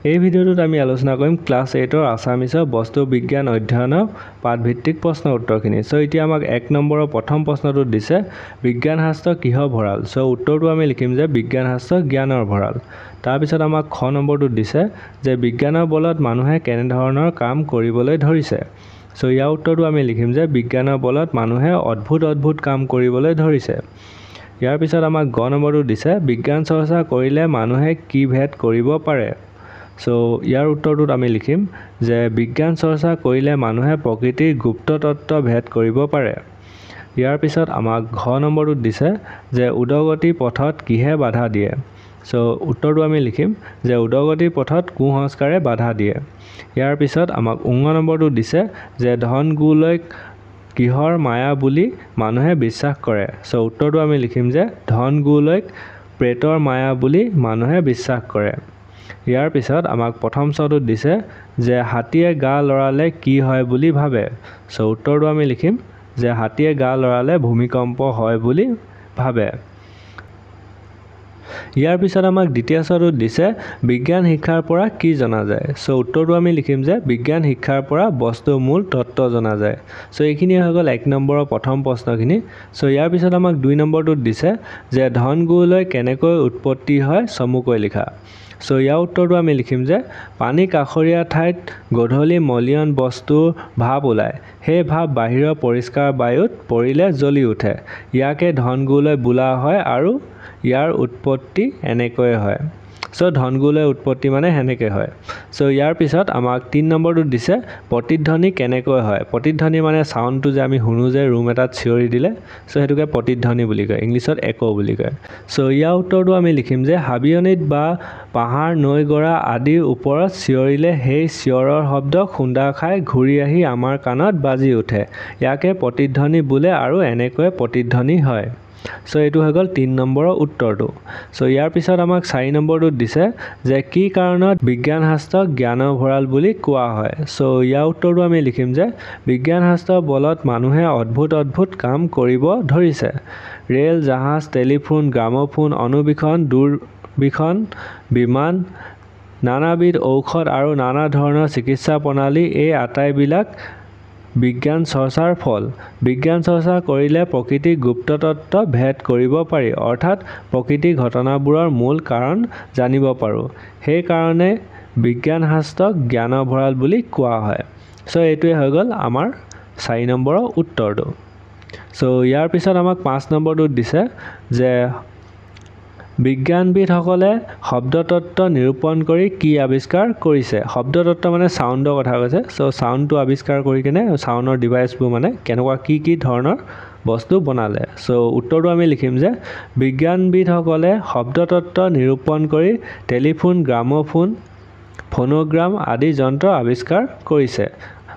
এই ভিডিঅ'টোত আমি আলোচনা কৰিম ক্লাছ 8ৰ আছামিছৰ বস্তু বিজ্ঞান অধ্যয়নৰ পাঠভিত্তিক প্ৰশ্ন উত্তৰখিনি। সো এতিয়া আমাক 1 নম্বৰৰ প্ৰথম প্ৰশ্নটো দিছে বিজ্ঞান শাস্ত্ৰ কিহৰ ভঁৰাল। সো উত্তৰটো আমি লিখিম যে বিজ্ঞান শাস্ত্ৰ জ্ঞানৰ ভঁৰাল। তাৰ পিছত আমাক খ নম্বৰটো দিছে যে বিজ্ঞানৰ বলত মানুহে কেনে ধৰণৰ কাম কৰিবলৈ ধৰিছে। সো ইয়াৰ উত্তৰটো আমি লিখিম যে বিজ্ঞানৰ বলত মানুহে অদ্ভুত কাম কৰিবলৈ ধৰিছে। ইয়াৰ পিছত আমাক গ নম্বৰটো দিছে বিজ্ঞান চৰ্চা কৰিলে মানুহে কি ভেদ কৰিব পাৰে। সো ইয়াৰ উত্তৰটোত আমি লিখিম যে বিজ্ঞান চৰ্চা কৰিলে মানুহে প্ৰকৃতিৰ গুপ্ত তত্ত্ব ভেদ কৰিব পাৰে। ইয়াৰ পিছত আমাক ঘ নম্বৰটোত দিছে যে উদগতি পথত কিহে বাধা দিয়ে। সো উত্তৰটো আমি লিখিম যে উদগতি পথত কুসংস্কাৰে বাধা দিয়ে। ইয়াৰ পিছত আমাক ঙ নম্বৰটো দিছে যে ধন গুলৈ কিহৰ মায়া বুলি মানুহে বিশ্বাস কৰে। সো উত্তৰটো আমি লিখিম যে ধন গুলৈ প্ৰেতৰ মায়া বুলি মানুহে বিশ্বাস কৰে। ইয়াৰ পিছত আমাক প্ৰথম চটোত দিছে যে হাতীয়ে গা লৰালে কি হয় বুলি ভাবে। সো উত্তৰটো আমি লিখিম যে হাতীয়ে গা লৰালে ভূমিকম্প হয় বুলি ভাবে। ইয়াৰ পিছত আমাক দ্বিতীয় চটোত দিছে বিজ্ঞান শিক্ষাৰ পৰা কি জনা যায়। সো উত্তৰটো আমি লিখিম যে বিজ্ঞান শিক্ষাৰ পৰা বস্তুৰ মূল তত্ত্ব জনা যায়। সো এইখিনি হৈ গ'ল 1 নম্বৰৰ প্ৰথম প্ৰশ্নখিনি। সো ইয়াৰ পিছত আমাক 2 নম্বৰটোত দিছে যে ধন গুলৈ কেনেকৈ উৎপত্তি হয় চমুকৈ লিখা। সো ইয়াৰ উত্তৰটো আমি লিখিম যে পানী কাষৰীয়া ঠাইত গধূলি মলিয়ন বস্তুৰ ভাপ ওলায়। সেই ভাপ বাহিৰৰ পৰিষ্কাৰ বায়ুত পৰিলে জ্বলি উঠে। ইয়াকে ধন গুলৈ বোলা হয় আৰু ইয়াৰ উৎপত্তি এনেকৈ হয়। সো ধন গুলৈ উৎপত্তি মানে সেনেকৈ হয়। সো ইয়াৰ পিছত আমাক 3 নম্বৰটোত দিছে প্ৰতিধ্বনি কেনেকৈ হয়। প্ৰতিধ্বনি মানে চাউণ্ডটো যে আমি শুনো যে ৰুম এটাত চিঞৰি দিলে, সো সেইটোকে প্ৰতিধ্বনি বুলি কয়, ইংলিছত একো বুলি কয়। সো ইয়াৰ উত্তৰটো আমি লিখিম যে হাবিয়নিত বা পাহাৰ নৈ গৰা আদিৰ ওপৰত চিঞৰিলে সেই চিঞৰৰ শব্দ খুন্দা খাই ঘূৰি আহি আমাৰ কাণত বাজি উঠে। ইয়াকে প্ৰতিধ্বনি বোলে আৰু এনেকৈ প্ৰতিধ্বনি হয়। সো এইটো হৈ গ'ল 3 নম্বৰৰ উত্তৰটো। সো ইয়াৰ পিছত আমাক 4 নম্বৰটোত দিছে যে কি কাৰণত বিজ্ঞান শাস্ত্ৰক জ্ঞানৰ ভঁৰাল বুলি কোৱা হয়। সো ইয়াৰ উত্তৰটো আমি লিখিম যে বিজ্ঞান শাস্ত্ৰৰ বলত মানুহে অদ্ভুত কাম কৰিব ধৰিছে। ৰেল, জাহাজ, টেলিফোন, গ্ৰামোফোন, অণুবীক্ষণ, দূৰবীক্ষণ, বিমান, নানাবিধ ঔষধ আৰু নানা ধৰণৰ চিকিৎসা প্ৰণালী এই আটাইবিলাক বিজ্ঞান চৰ্চাৰ ফল। বিজ্ঞান চৰ্চা কৰিলে প্ৰকৃতিৰ গুপ্ত তত্ত্ব ভেদ কৰিব পাৰি, অৰ্থাৎ প্ৰকৃতিৰ ঘটনাবোৰৰ মূল কাৰণ জানিব পাৰোঁ। সেইকাৰণে বিজ্ঞান শাস্ত্ৰক জ্ঞানৰ ভঁৰাল বুলি কোৱা হয়। সো এইটোৱে হৈ গ'ল আমাৰ 4 নম্বৰৰ উত্তৰটো। সো ইয়াৰ পিছত আমাক 5 নম্বৰটোত দিছে যে বিজ্ঞানবিদসকলে শব্দতত্ত্ব নিৰূপণ কৰি কি আৱিষ্কাৰ কৰিছে। শব্দতত্ত্ব মানে চাউণ্ডৰ কথা কৈছে। সো চাউণ্ডটো আৱিষ্কাৰ কৰি কিনে চাউণ্ডৰ ডিভাইচবোৰ মানে কেনেকুৱা কি ধৰণৰ বস্তু বনালে। সো উত্তৰটো আমি লিখিম যে বিজ্ঞানবিদসকলে শব্দতত্ত্ব নিৰূপণ কৰি টেলিফোন, গ্ৰামোফোন, ফোনোগ্ৰাম আদি যন্ত্ৰ আৱিষ্কাৰ কৰিছে।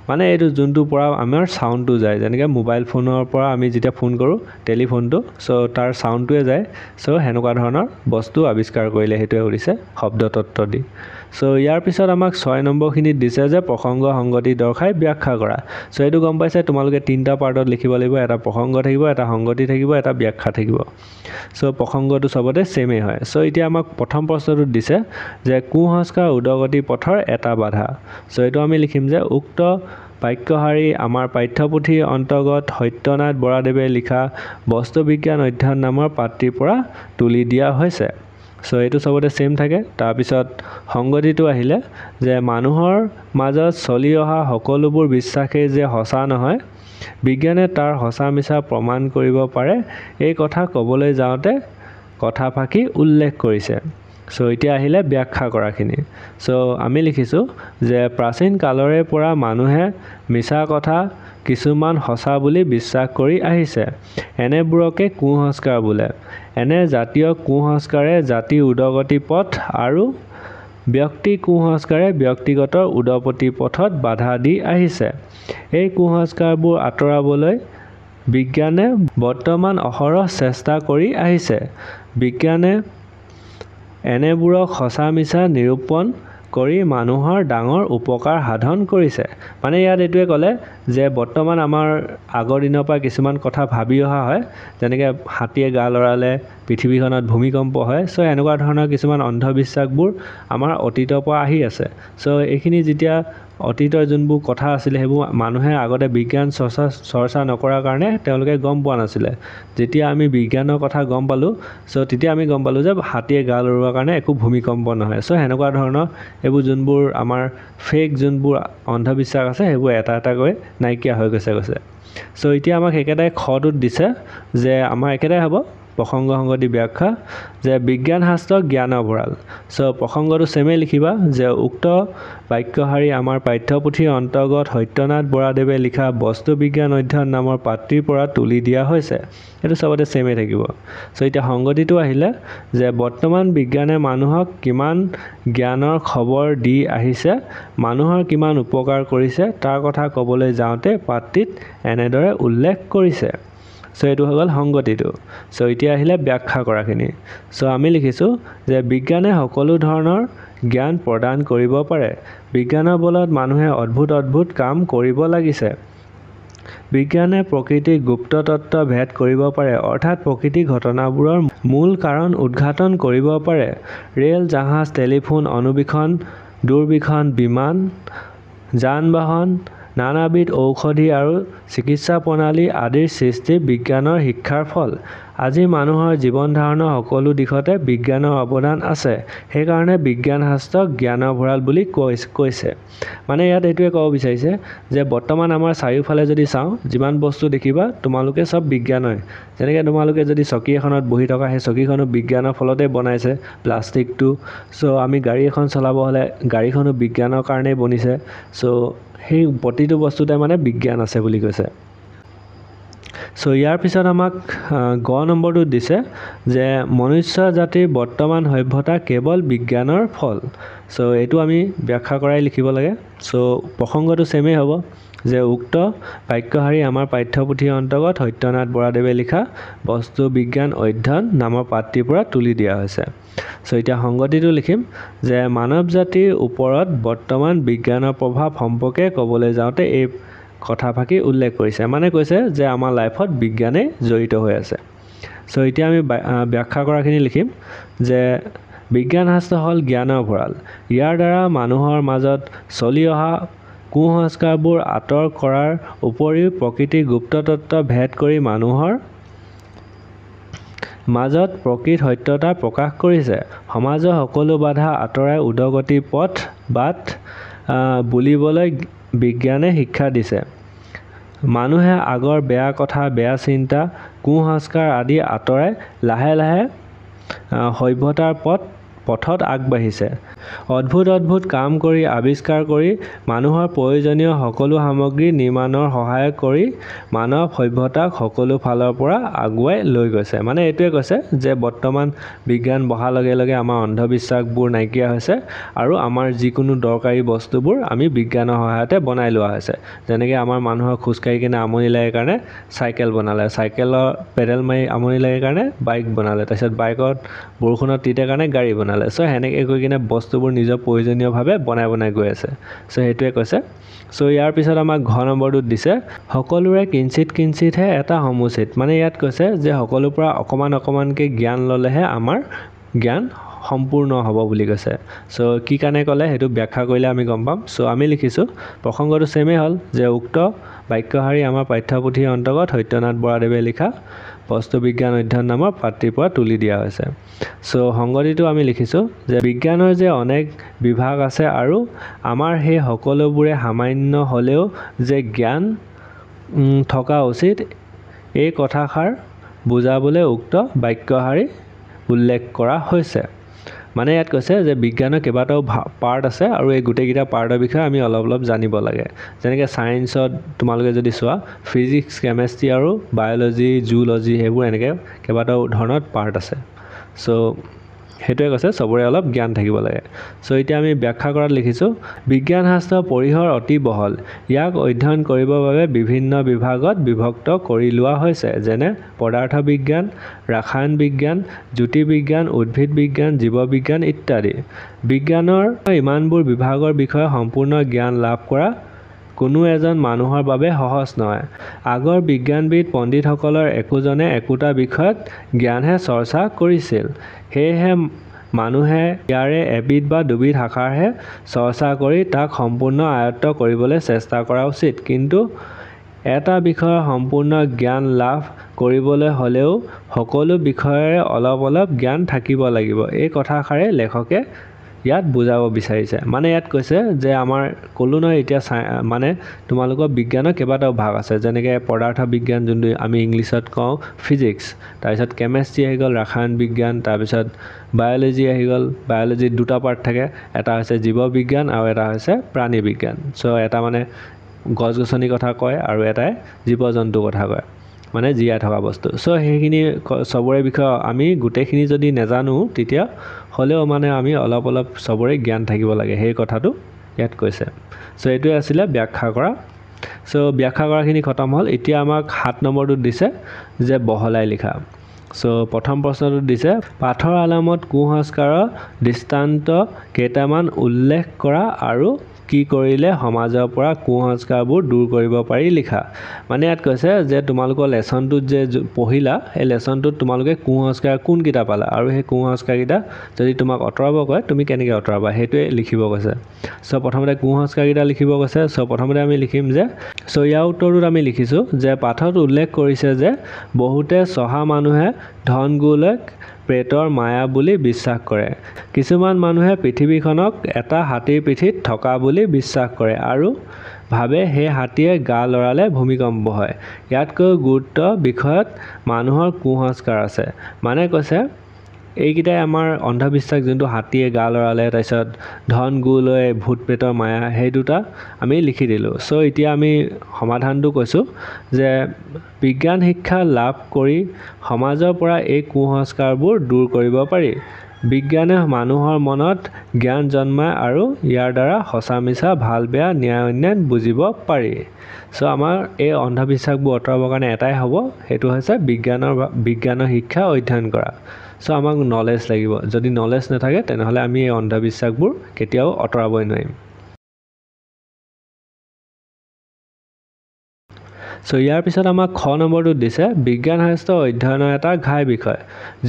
মানে এইটো যোনটোৰ পৰা আমাৰ চাউণ্ডটো যায়, যেনেকৈ মোবাইল ফোনৰ পৰা আমি যেতিয়া ফোন কৰোঁ টেলিফোনটো, সো তাৰ চাউণ্ডটোৱে যায়। সো সেনেকুৱা ধৰণৰ বস্তু আৱিষ্কাৰ কৰিলে, সেইটোৱে কৰিছে শব্দতত্ত্ব দি। সো ইয়াৰ পিছত আমাক 6 নম্বৰখিনিত দিছে যে প্ৰসংগ সংগতি দৰ্শাই ব্যাখ্যা কৰা। সো এইটো গম পাইছে তোমালোকে 3টা পাৰ্টত লিখিব লাগিব, এটা প্ৰসংগ থাকিব, এটা সংগতি থাকিব, এটা ব্যাখ্যা থাকিব। সো প্ৰসংগটো চবতে ছেমেই হয়। সো এতিয়া আমাক প্ৰথম প্ৰশ্নটোত দিছে যে কুসংস্কাৰ উদগতি পথৰ এটা বাধা। সো এইটো আমি লিখিম যে উক্ত বাক্যশাৰী আমাৰ পাঠ্যপুথিৰ অন্তৰ্গত সত্যনাথ বৰাদেৱে লিখা বস্তু বিজ্ঞান অধ্যয়ন নামৰ পাঠটিৰ পৰা তুলি দিয়া হৈছে। সো এইটো চবতে ছেম থাকে। তাৰপিছত সংগতিটো আহিলে যে মানুহৰ মাজত চলি অহা সকলোবোৰ বিশ্বাসেই যে সঁচা নহয়, বিজ্ঞানে তাৰ সঁচা মিছা প্ৰমাণ কৰিব পাৰে, এই কথা ক'বলৈ যাওঁতে কথা ফাকি উল্লেখ কৰিছে। সো এতিয়া আহিলে ব্যাখ্যা কৰাখিনি। সো আমি লিখিছোঁ যে প্ৰাচীন কালৰে পৰা মানুহে মিছা কথা কিছুমান সঁচা বুলি বিশ্বাস কৰি আহিছে। এনেবোৰকে কুসংস্কাৰ বোলে। এনে জাতীয় কুসংস্কাৰে জাতিৰ উদগতি পথ আৰু ব্যক্তি কুসংস্কাৰে ব্যক্তিগত উদগতি পথত বাধা দি আহিছে। এই কুসংস্কাৰবোৰ আঁতৰাবলৈ বিজ্ঞানে বৰ্তমান অহৰহ চেষ্টা কৰি আহিছে। বিজ্ঞানে এনেবোৰক সঁচা মিছা নিৰূপণ কৰি মানুহৰ ডাঙৰ উপকাৰ সাধন কৰিছে। মানে ইয়াত এইটোৱে ক'লে যে বৰ্তমান আমাৰ আগৰ দিনৰ পৰা কিছুমান কথা ভাবি অহা হয়, যেনেকৈ হাতীয়ে গা লৰালে পৃথিৱীখনত ভূমিকম্প হয়। চ' এনেকুৱা ধৰণৰ কিছুমান অন্ধবিশ্বাসবোৰ আমাৰ অতীতৰ পৰা আহি আছে। চ' এইখিনি যেতিয়া অতীতৰ যোনবোৰ কথা আছিলে সেইবোৰ মানুহে আগতে বিজ্ঞান চৰ্চা নকৰাৰ কাৰণে তেওঁলোকে গম পোৱা নাছিলে। যেতিয়া আমি বিজ্ঞানৰ কথা গম পালোঁ, চ' তেতিয়া আমি গম পালোঁ যে হাতীয়ে গা লৰোৱাৰ কাৰণে একো ভূমিকম্প নহয়। চ' সেনেকুৱা ধৰণৰ এইবোৰ যোনবোৰ আমাৰ ফেক যোনবোৰ অন্ধবিশ্বাস আছে সেইবোৰ এটা এটাকৈ নাইকিয়া হৈ গৈছে। চ' এতিয়া আমাক একেটাই খটোত দিছে যে আমাৰ একেটাই হ'ব প্ৰসংগ সংগতি ব্যাখ্যা, যে বিজ্ঞান শাস্ত্ৰ জ্ঞানৰ ভঁৰাল। চ' প্ৰসংগটো চেমেই লিখিবা যে উক্ত বাক্যশাৰী আমাৰ পাঠ্যপুথিৰ অন্তৰ্গত সত্যনাথ বৰাদেৱে লিখা বস্তু বিজ্ঞান অধ্যয়ন নামৰ পাঠটিৰ পৰা তুলি দিয়া হৈছে। এইটো চবতে চেমেই থাকিব। চ' এতিয়া সংগতিটো আহিলে যে বৰ্তমান বিজ্ঞানে মানুহক কিমান জ্ঞানৰ খবৰ দি আহিছে, মানুহৰ কিমান উপকাৰ কৰিছে তাৰ কথা ক'বলৈ যাওঁতে পাঠটিত এনেদৰে উল্লেখ কৰিছে। চ' এইটো হৈ গ'ল সংগতিটো। চ' এতিয়া আহিলে ব্যাখ্যা কৰাখিনি। চ' আমি লিখিছোঁ যে বিজ্ঞানে সকলো ধৰণৰ জ্ঞান প্ৰদান কৰিব পাৰে। বিজ্ঞানৰ বলত মানুহে অদ্ভুত কাম কৰিব লাগিছে। বিজ্ঞানে প্ৰকৃতিৰ গুপ্ত তত্ত্ব ভেদ কৰিব পাৰে, অৰ্থাৎ প্ৰকৃতিৰ ঘটনাবোৰৰ মূল কাৰণ উদ্ঘাটন কৰিব পাৰে। ৰেল, জাহাজ, টেলিফোন, অণুবীক্ষণ, দূৰবীক্ষণ, বিমান, যান-বাহন, নানাবিধ ঔষধি আৰু চিকিৎসা প্ৰণালী আদিৰ সৃষ্টি বিজ্ঞানৰ শিক্ষাৰ ফল। আজি মানুহৰ জীৱন ধাৰণৰ সকলো দিশতে বিজ্ঞানৰ অৱদান আছে। সেইকাৰণে বিজ্ঞান শাস্ত্ৰক জ্ঞানৰ ভঁৰাল বুলি কৈছে। মানে ইয়াত এইটোৱে ক'ব বিচাৰিছে যে বৰ্তমান আমাৰ চাৰিওফালে যদি চাওঁ, যিমান বস্তু দেখিবা তোমালোকে চব বিজ্ঞানই। যেনেকৈ তোমালোকে যদি চকী এখনত বহি থকা, সেই চকীখনো বিজ্ঞানৰ ফলতে বনাইছে, প্লাষ্টিকটো। চ' আমি গাড়ী এখন চলাব হ'লে গাড়ীখনো বিজ্ঞানৰ কাৰণেই বনিছে। চ' সেই প্ৰতিটো বস্তুতে মানে বিজ্ঞান আছে বুলি কৈছে। চ' ইয়াৰ পিছত আমাক গ নম্বৰটো দিছে যে মনুষ্য জাতিৰ বৰ্তমান সভ্যতা কেৱল বিজ্ঞানৰ ফল। চ' এইটো আমি ব্যাখ্যা কৰাই লিখিব লাগে। চ' প্ৰসংগটো চেমেই হ'ব যে উক্ত বাক্যশাৰী আমাৰ পাঠ্যপুথিৰ অন্তৰ্গত সত্যনাথ বৰাদেৱে লিখা বস্তু বিজ্ঞান অধ্যয়ন নামৰ পাঠটিৰ পৰা তুলি দিয়া হৈছে। চ' এতিয়া সংগতিটো লিখিম যে মানৱ জাতিৰ ওপৰত বৰ্তমান বিজ্ঞানৰ প্ৰভাৱ সম্পৰ্কে ক'বলৈ যাওঁতে এই কথাফাকি উল্লেখ কৰিছে। মানে কৈছে যে আমাৰ লাইফত বিজ্ঞানেই জড়িত হৈ আছে। চ' এতিয়া আমি ব্যাখ্যা কৰাখিনি লিখিম যে বিজ্ঞান শাস্ত্ৰ হ'ল জ্ঞানৰ ভঁৰাল। ইয়াৰ দ্বাৰা মানুহৰ মাজত চলি অহা কুসংস্কাৰবোৰ আঁতৰ কৰাৰ উপৰিও প্ৰকৃতিৰ গুপ্ত তত্ত্ব ভেদ কৰি মানুহৰ মাজত প্ৰকৃত সত্যতা প্ৰকাশ কৰিছে। সমাজৰ সকলো বাধা আঁতৰাই উদগতিৰ বাট বুলিবলৈ বিজ্ঞানে শিক্ষা দিছে। মানুহে আগৰ বেয়া কথা, বেয়া চিন্তা, কুসংস্কাৰ আদি আঁতৰাই লাহে লাহে সভ্যতাৰ পথত আগবাঢ়িছে। অদ্ভুত কাম কৰি আৱিষ্কাৰ কৰি মানুহৰ প্ৰয়োজনীয় সকলো সামগ্ৰী নিৰ্মাণৰ সহায় কৰি মানৱ সভ্যতাক সকলো ফালৰ পৰা আগুৱাই লৈ গৈছে। মানে এইটোৱে কৈছে যে বৰ্তমান বিজ্ঞান বঢ়াৰ লগে লগে আমাৰ অন্ধবিশ্বাসবোৰ নাইকিয়া হৈছে আৰু আমাৰ যিকোনো দৰকাৰী বস্তুবোৰ আমি বিজ্ঞানৰ সহায়তে বনাই লোৱা হৈছে। যেনেকৈ আমাৰ মানুহৰ খোজকাঢ়ি কিনে আমনি লাগে কাৰণে চাইকেল বনালে, চাইকেলৰ পেডেল মাৰি আমনি লাগে কাৰণে বাইক বনালে, তাৰপিছত বাইকত বৰষুণত তিতে কাৰণে গাড়ী বনালে। চ' সেনেকৈ কৰি কিনে বস্তুবোৰ নিজৰ প্ৰয়োজনীয়ভাৱে বনাই গৈ আছে। চ' সেইটোৱে কৈছে। চ' ইয়াৰ পিছত আমাক ঘ নম্বৰটোত দিছে সকলোৰে কিঞ্চিতহে এটা সমুচিত। মানে ইয়াত কৈছে যে সকলোৰ পৰা অকণমানকৈ জ্ঞান ল'লেহে আমাৰ জ্ঞান সম্পূৰ্ণ হ'ব বুলি কৈছে। চ' কি কাৰণে ক'লে সেইটো ব্যাখ্যা কৰিলে আমি গম পাম। চ' আমি লিখিছোঁ প্ৰসংগটো চেমেই হ'ল যে উক্ত বাক্যশাৰী আমাৰ পাঠ্যপুথিৰ অন্তৰ্গত সত্যনাথ বৰাদেৱে লিখা বস্তু বিজ্ঞান অধ্যয়ন নামৰ পাঠটিৰ পৰা তুলি দিয়া হৈছে। চ' সংগতিটো আমি লিখিছোঁ যে বিজ্ঞানৰ যে অনেক বিভাগ আছে আৰু আমাৰ সেই সকলোবোৰে সামান্য হ'লেও যে জ্ঞান থকা উচিত, এই কথাষাৰ বুজাবলৈ উক্ত বাক্যশাৰী উল্লেখ কৰা হৈছে। মানে ইয়াত কৈছে যে বিজ্ঞানৰ কেইবাটাও পাৰ্ট আছে আৰু এই গোটেইকেইটা পাৰ্টৰ বিষয়ে আমি অলপ জানিব লাগে। যেনেকৈ ছায়েন্সত তোমালোকে যদি চোৱা ফিজিক্স, কেমেষ্ট্ৰি আৰু বায়'লজি, জুলজি সেইবোৰ এনেকৈ কেইবাটাও ধৰণৰ পাৰ্ট আছে। চ' সেইটোৱে কৈছে চবৰে অলপ জ্ঞান থাকিব লাগে। চ' এতিয়া আমি ব্যাখ্যা কৰাত লিখিছোঁ, বিজ্ঞান শাস্ত্ৰৰ পৰিসৰ অতি বহল। ইয়াক অধ্যয়ন কৰিবৰ বাবে বিভিন্ন বিভাগত বিভক্ত কৰি লোৱা হৈছে, যেনে পদাৰ্থ বিজ্ঞান, ৰাসায়ন বিজ্ঞান, জ্যোতিৰ্বিজ্ঞান, উদ্ভিদ বিজ্ঞান, জীৱ বিজ্ঞান ইত্যাদি। বিজ্ঞানৰ ইমানবোৰ বিভাগৰ বিষয়ে সম্পূৰ্ণ জ্ঞান লাভ কৰা কোনো এজন মানুহৰ বাবে সহজ নহয়। আগৰ বিজ্ঞানবিদ পণ্ডিতসকলৰ একোজনে একোটা বিষয়ত জ্ঞানহে চৰ্চা কৰিছিল। সেয়েহে মানুহে ইয়াৰে এবিধ বা দুবিধ শাখাৰহে চৰ্চা কৰি তাক সম্পূৰ্ণ আয়ত্ত কৰিবলৈ চেষ্টা কৰা উচিত। কিন্তু এটা বিষয়ৰ সম্পূৰ্ণ জ্ঞান লাভ কৰিবলৈ হ'লেও সকলো বিষয়ৰে অলপ অলপ জ্ঞান থাকিব লাগিব। এই কথাষাৰে লেখকে ইয়াত বুজাব বিচাৰিছে। মানে ইয়াত কৈছে যে আমাৰ ক'লো নহয় এতিয়া মানে তোমালোকৰ বিজ্ঞানৰ কেইবাটাও ভাগ আছে, যেনেকৈ পদাৰ্থ বিজ্ঞান যোনটো আমি ইংলিছত কওঁ ফিজিক্স, তাৰপিছত কেমেষ্ট্ৰি আহি গ'ল, ৰাসায়ন বিজ্ঞান, তাৰপিছত বায়'লজি আহি গ'ল। বায়'লজিত দুটা পাৰ্ট থাকে, এটা হৈছে জীৱ বিজ্ঞান আৰু এটা হৈছে প্ৰাণী বিজ্ঞান। চ' এটা মানে গছ গছনিৰ কথা কয় আৰু এটাই জীৱ জন্তুৰ কথা কয়, মানে জীয়াই থকা বস্তু। চ' সেইখিনি চবৰে বিষয়ে আমি গোটেইখিনি যদি নাজানো তেতিয়া হ'লেও মানে আমি অলপ অলপ চবৰে জ্ঞান থাকিব লাগে, সেই কথাটো ইয়াত কৈছে। চ' এইটোৱে আছিলে ব্যাখ্যা কৰা। চ' ব্যাখ্যা কৰাখিনি খতম হ'ল। এতিয়া আমাক 7 নম্বৰটোত দিছে যে বহলাই লিখা। চ' প্ৰথম প্ৰশ্নটোত দিছে, পাঠৰ আলামত কুসংস্কাৰৰ দৃষ্টান্ত কেইটামান উল্লেখ কৰা আৰু কি কৰিলে সমাজৰ পৰা কুসংস্কাৰবোৰ দূৰ কৰিব পাৰি লিখা। মানে ইয়াত কৈছে যে তোমালোকৰ লেচনটোত যে পঢ়িলা, সেই লেচনটোত তোমালোকে কুসংস্কাৰ কোনকেইটা পালা আৰু সেই কুসংস্কাৰকেইটা যদি তোমাক আঁতৰাব কয় তুমি কেনেকৈ আঁতৰাবা সেইটোৱে লিখিব কৈছে। চ' প্ৰথমতে কুসংস্কাৰকেইটা লিখিব কৈছে। চ' প্ৰথমতে আমি লিখিম যে, চ' ইয়াৰ উত্তৰটোত আমি লিখিছোঁ যে পাঠত উল্লেখ কৰিছে যে বহুতে চহা মানুহে ধন গোলৈ প্ৰেতৰ মায়া বুলি বিশ্বাস কৰে। কিছুমান মানুহে পৃথিৱীখনক এটা হাতীৰ পিঠিত থকা বুলি বিশ্বাস কৰে আৰু ভাবে সেই হাতীয়ে গা লৰালে ভূমিকম্প হয়। ইয়াতকৈ গুৰুত্ব বিষয়ত মানুহৰ কুসংস্কাৰ আছে। মানে কৈছে এইকেইটাই আমাৰ অন্ধবিশ্বাস, যোনটো হাতীয়ে গা লৰালে, তাৰপিছত ধন গো লৈ ভূত প্ৰেতৰ মায়া, সেই দুটা আমি লিখি দিলোঁ। চ' এতিয়া আমি সমাধানটো কৈছোঁ যে বিজ্ঞান শিক্ষা লাভ কৰি সমাজৰ পৰা এই কুসংস্কাৰবোৰ দূৰ কৰিব পাৰি। বিজ্ঞানে মানুহৰ মনত জ্ঞান জন্মায় আৰু ইয়াৰ দ্বাৰা সঁচা মিছা ভাল বেয়া ন্যায় অন্যায় বুজিব পাৰি। চ' আমাৰ এই অন্ধবিশ্বাসবোৰ আঁতৰাবৰ কাৰণে এটাই হ'ব, সেইটো হৈছে বিজ্ঞানৰ শিক্ষা অধ্যয়ন কৰা। চ' আমাক নলেজ লাগিব। যদি নলেজ নাথাকে তেনেহ'লে আমি এই অন্ধবিশ্বাসবোৰ কেতিয়াও আঁতৰাবই নোৱাৰিম। চ' ইয়াৰ পিছত আমাক খ নম্বৰটোত দিছে, বিজ্ঞান শাস্ত্ৰ অধ্যয়নৰ এটা ঘাই বিষয়,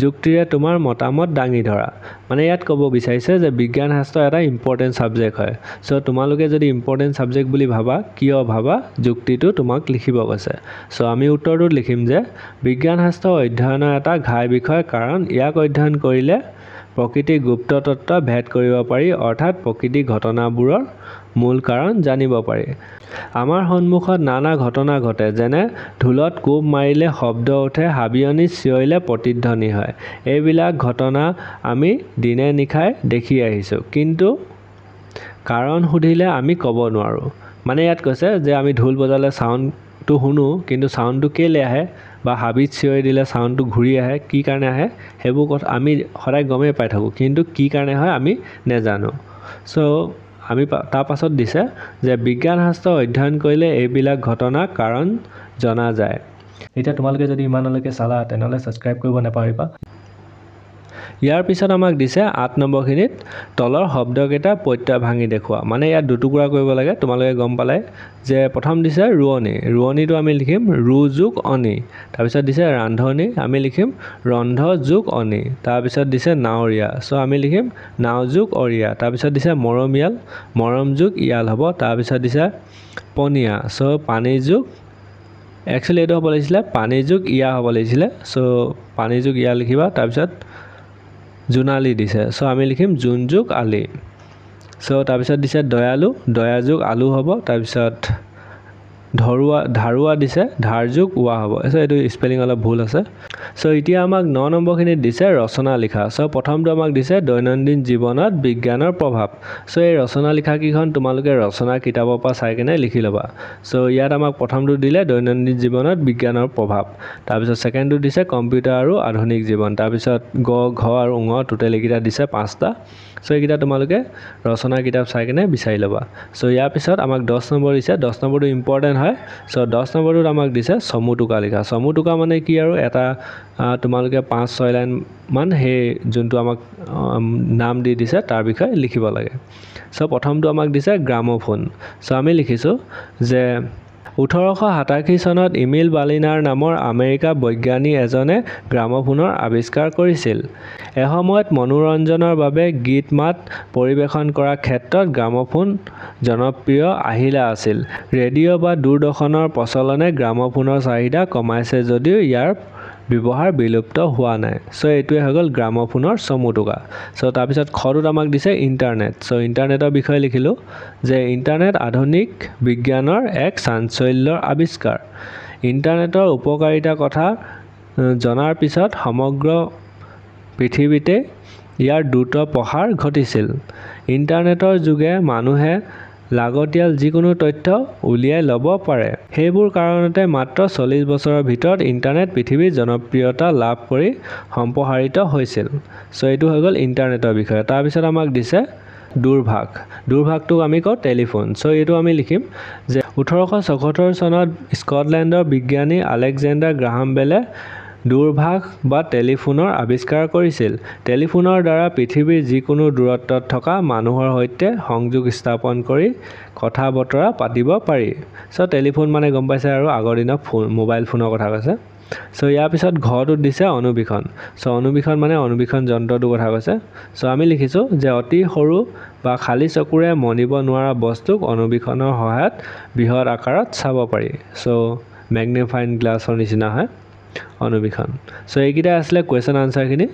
যুক্তিৰে তোমাৰ মতামত দাঙি ধৰা। মানে ইয়াত ক'ব বিচাৰিছে যে বিজ্ঞান শাস্ত্ৰ এটা ইম্পৰ্টেণ্ট ছাবজেক্ট হয়। চ' তোমালোকে যদি ইম্পৰ্টেণ্ট ছাবজেক্ট বুলি ভাবা, কিয় ভাবা, যুক্তিটো তোমাক লিখিব কৈছে। চ' আমি উত্তৰটোত লিখিম যে বিজ্ঞান শাস্ত্ৰ অধ্যয়নৰ এটা ঘাই বিষয়, কাৰণ ইয়াক অধ্যয়ন কৰিলে প্ৰকৃতিৰ গুপ্ত তত্ত্ব ভেদ কৰিব পাৰি, অৰ্থাৎ প্ৰকৃতিৰ ঘটনাবোৰৰ মূল কাৰণ জানিব পাৰি। আমাৰ সন্মুখত নানা ঘটনা ঘটে, যেনে ঢোলত কোব মাৰিলে শব্দ উঠে, হাবিয়নিত চিঞৰিলে প্ৰতিধ্বনি হয়। এইবিলাক ঘটনা আমি দিনে নিশাই দেখি আহিছোঁ, কিন্তু কাৰণ সুধিলে আমি ক'ব নোৱাৰোঁ। মানে ইয়াত কৈছে যে আমি ঢোল বজালে চাউণ্ডটো শুনো, কিন্তু চাউণ্ডটো কেলৈ আহে, বা হাবিত চিঞৰি দিলে চাউণ্ডটো ঘূৰি আহে, কি কাৰণে আহে, সেইবোৰ কথা আমি সদায় গমেই পাই থাকোঁ, কিন্তু কি কাৰণে হয় আমি নেজানো। চ' আমি তাৰ পাছত দিছে যে বিজ্ঞান শাস্ত্ৰ অধ্যয়ন কৰিলে এইবিলাক ঘটনাৰ কাৰণ জনা যায়। এতিয়া তোমালোকে যদি ইমানলৈকে চালা তেনেহ'লে ছাবস্ক্ৰাইব কৰিব নাপাহৰিবা। ইয়াৰ পিছত আমাক দিছে 8 নম্বৰখিনিত তলৰ শব্দকেইটা প্ৰত্যয় ভাঙি দেখুওৱা। মানে ইয়াত দুটুকুৰা কৰিব লাগে, তোমালোকে গম পালে যে প্ৰথম দিছে ৰোৱনী, ৰোৱনীটো আমি লিখিম ৰু যোগ অনি। তাৰপিছত দিছে ৰান্ধনি, আমি লিখিম ৰন্ধ যোগ অনি। তাৰপিছত দিছে নাৱৰীয়া, চ' আমি লিখিম নাও যোগ অৰীয়া। তাৰপিছত দিছে মৰমীয়াল, মৰম যোগ ইয়াল হ'ব। তাৰপিছত দিছে পনীয়া, চ' পানী যোগ, একচুৱেলি এইটো হ'ব লাগিছিলে পানী যোগ ইয়া হ'ব লাগিছিলে। চ' পানী যোগ ইয়া লিখিবা। তাৰপিছত জোনালী দিছে, চ' আমি লিখিম জোন যোগ আলি। চ' তাৰপিছত দিছে দয়ালু, দয়া যোগ আলু হ'ব। তাৰপিছত ধাৰুৱা দিছে ধাৰযোগ ওৱা হ'ব চ' এইটো স্পেলিং অলপ ভুল আছে চ' এতিয়া আমাক 9 নম্বৰখিনিত দিছে ৰচনা লিখা চ' প্ৰথমটো আমাক দিছে দৈনন্দিন জীৱনত বিজ্ঞানৰ প্ৰভাৱ চ' এই ৰচনা লিখাকেইখন তোমালোকে ৰচনা কিতাপৰ পৰা চাই কেনে লিখি ল'বা চ' ইয়াত আমাক প্ৰথমটো দিলে দৈনন্দিন জীৱনত বিজ্ঞানৰ প্ৰভাৱ তাৰপিছত ছেকেণ্ডটো দিছে কম্পিউটাৰ আৰু আধুনিক জীৱন তাৰপিছত গ ঘ আৰু ঙ টোটেল এইকেইটা দিছে 5টা চ' এইকেইটা তোমালোকে ৰচনা কিতাপ চাই কেনে বিচাৰি ল'বা চ' ইয়াৰ পিছত আমাক 10 নম্বৰ দিছে 10 নম্বৰটো ইম্পৰ্টেণ্ট হয় চ' 10 নম্বৰটোত আমাক দিছে চমু টোকা লিখা চমু টোকা মানে কি আৰু এটা তোমালোকে 5-6 লাইন মান সেই যোনটো আমাক নাম দি দিছে তাৰ বিষয়ে লিখিব লাগে চ' প্ৰথমটো আমাক দিছে গ্ৰামোফোন চ' আমি লিখিছোঁ যে 1887 চনত ইমিল বাৰ্লিনাৰ নামৰ আমেৰিকা বৈজ্ঞানিক এজনে গ্ৰামোফোনৰ আৱিষ্কাৰ কৰিছিল এসময়ত মনোৰঞ্জনৰ বাবে গীত মাত পৰিৱেশন কৰাৰ ক্ষেত্ৰত গ্ৰামোফোন জনপ্ৰিয় আহিলা আছিল ৰেডিঅ' বা দূৰদৰ্শনৰ প্ৰচলনে গ্ৰামোফোনৰ চাহিদা কমাইছে যদিও ইয়াৰ ব্যৱহাৰ বিলুপ্ত হোৱা নাই চ' এইটোৱে হৈ গ'ল গ্ৰামোফোনৰ চমু টোকা চ' তাৰপিছত খটোত আমাক দিছে ইণ্টাৰনেট চ' ইণ্টাৰনেটৰ বিষয়ে লিখিলোঁ যে ইণ্টাৰনেট আধুনিক বিজ্ঞানৰ এক চাঞ্চল্যৰ আৱিষ্কাৰ ইণ্টাৰনেটৰ উপকাৰিতাৰ কথা জনাৰ পিছত সমগ্ৰ পৃথিৱীতে ইয়াৰ দ্ৰুত প্ৰসাৰ ঘটিছিল ইণ্টাৰনেটৰ যোগে মানুহে লাগতিয়াল যিকোনো তথ্য উলিয়াই ল'ব পাৰে সেইবোৰ কাৰণতে মাত্ৰ 40 বছৰৰ ভিতৰত ইণ্টাৰনেট পৃথিৱীৰ জনপ্ৰিয়তা লাভ কৰি সম্প্ৰসাৰিত হৈছিল চ' এইটো হৈ গ'ল ইণ্টাৰনেটৰ বিষয়ে তাৰপিছত আমাক দিছে দূৰভাষটোক আমি কওঁ টেলিফোন চ' এইটো আমি লিখিম যে 1874 চনত স্কটলেণ্ডৰ বিজ্ঞানী আলেকজেণ্ডাৰ গ্ৰাহাম বেলে দূৰভাষ বা টেলিফোনৰ আৱিষ্কাৰ কৰিছিল টেলিফোনৰ দ্বাৰা পৃথিৱীৰ যিকোনো দূৰত্বত থকা মানুহৰ সৈতে সংযোগ স্থাপন কৰি কথা বতৰা পাতিব পাৰি চ' টেলিফোন মানে গম পাইছে আৰু আগৰ দিনৰ মোবাইল ফোনৰ কথা কৈছে চ' ইয়াৰ পিছত ঘৰটোত দিছে অণুবীক্ষণ চ' অণুবীক্ষণ মানে অণুবীক্ষণ যন্ত্ৰটোৰ কথা কৈছে চ' আমি লিখিছোঁ যে অতি সৰু বা খালী চকুৰে মনিব নোৱাৰা বস্তুক অণুবীক্ষণৰ সহায়ত বৃহৎ আকাৰত চাব পাৰি চ' মেগনিফাইং গ্লাছৰ নিচিনা হয় অণুবীক্ষণ চ' এইকেইটা আছিলে কুৱেশ্যন আনচাৰখিনি